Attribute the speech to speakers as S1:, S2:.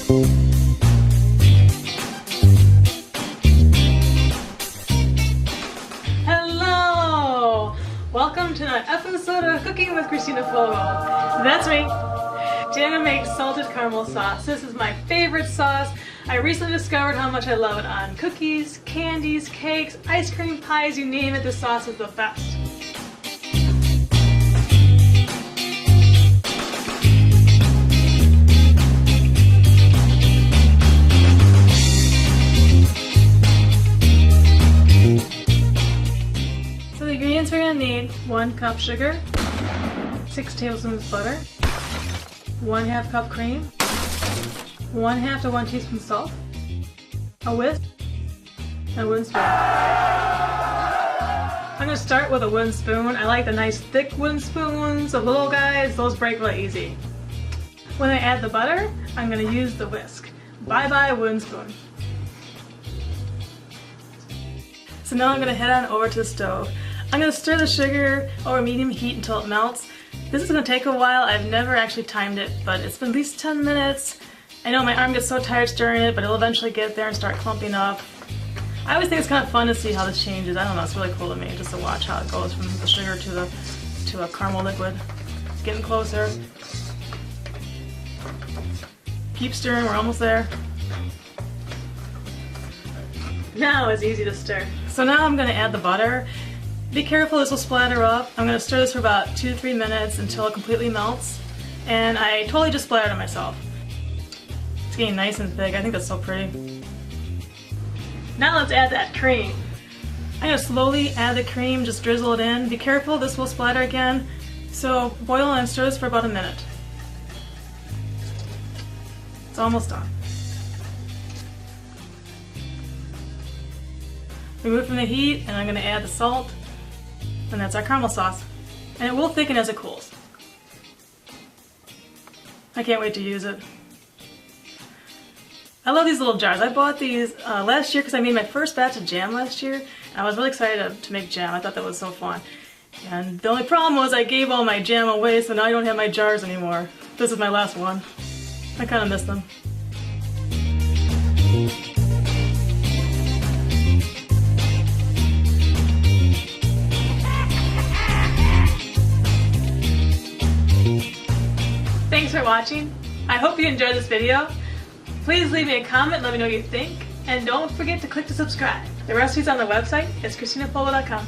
S1: Hello! Welcome to another episode of Cooking with Christina Fogo. That's me. Today I'm going to make salted caramel sauce. This is my favorite sauce. I recently discovered how much I love it on cookies, candies, cakes, ice cream, pies, you name it, this sauce is the best. So the ingredients we're going to need: 1 cup sugar, 6 tablespoons butter, 1/2 cup cream, 1/2 to 1 teaspoon salt, a whisk, and a wooden spoon. I'm going to start with a wooden spoon. I like the nice thick wooden spoons. The little guys, those break really easy. When I add the butter, I'm going to use the whisk. Bye-bye wooden spoon. So now I'm going to head on over to the stove. I'm going to stir the sugar over medium heat until it melts. This is going to take a while. I've never actually timed it, but it's been at least 10 minutes. I know my arm gets so tired stirring it, but it'll eventually get there and start clumping up. I always think it's kind of fun to see how this changes. I don't know, it's really cool to me just to watch how it goes from the sugar to a caramel liquid. It's getting closer. Keep stirring, we're almost there. Now it's easy to stir. So now I'm going to add the butter. Be careful, this will splatter up. I'm going to stir this for about 2 to 3 minutes until it completely melts. And I totally just splattered it myself. It's getting nice and thick. I think that's so pretty. Now let's add that cream. I'm going to slowly add the cream, just drizzle it in. Be careful, this will splatter again. So boil and stir this for about a minute. It's almost done. Remove from the heat, and I'm going to add the salt. And that's our caramel sauce. And it will thicken as it cools. I can't wait to use it. I love these little jars. I bought these last year because I made my first batch of jam last year. And I was really excited to make jam. I thought that was so fun. And the only problem was I gave all my jam away, so now I don't have my jars anymore. This is my last one. I kind of miss them. Thanks for watching. I hope you enjoyed this video. Please leave me a comment, let me know what you think, and don't forget to click to subscribe. The recipe's on the website. It's ChristinaFogo.com.